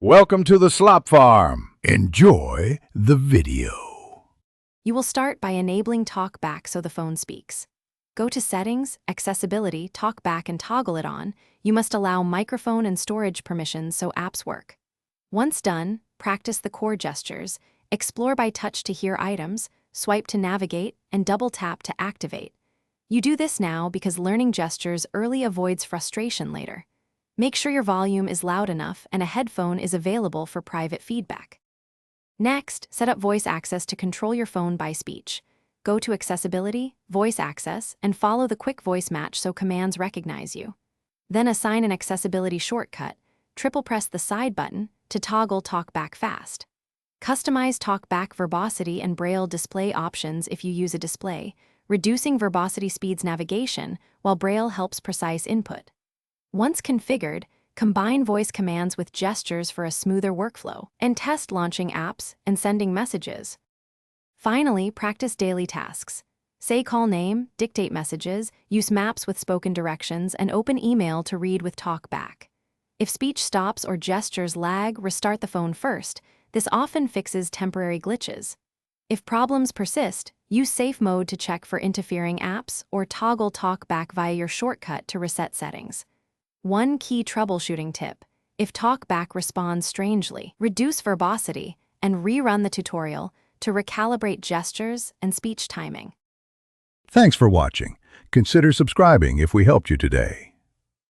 Welcome to the Slop Farm. Enjoy the video. You will start by enabling TalkBack so the phone speaks. Go to Settings, Accessibility, TalkBack and toggle it on. You must allow microphone and storage permissions so apps work. Once done, practice the core gestures. Explore by touch to hear items, swipe to navigate, and double tap to activate. You do this now because learning gestures early avoids frustration later. Make sure your volume is loud enough and a headphone is available for private feedback. Next, set up voice access to control your phone by speech. Go to Accessibility, Voice Access, and follow the quick voice match so commands recognize you. Then assign an accessibility shortcut. Triple press the side button to toggle TalkBack fast. Customize TalkBack verbosity and Braille display options if you use a display, reducing verbosity speeds navigation while Braille helps precise input. Once configured, combine voice commands with gestures for a smoother workflow, and test launching apps and sending messages. Finally, practice daily tasks. Say call name, dictate messages, use maps with spoken directions, and open email to read with TalkBack. If speech stops or gestures lag, restart the phone first. This often fixes temporary glitches. If problems persist, use safe mode to check for interfering apps or toggle TalkBack via your shortcut to reset settings. One key troubleshooting tip: if TalkBack responds strangely, reduce verbosity and rerun the tutorial to recalibrate gestures and speech timing. Thanks for watching. Consider subscribing if we helped you today.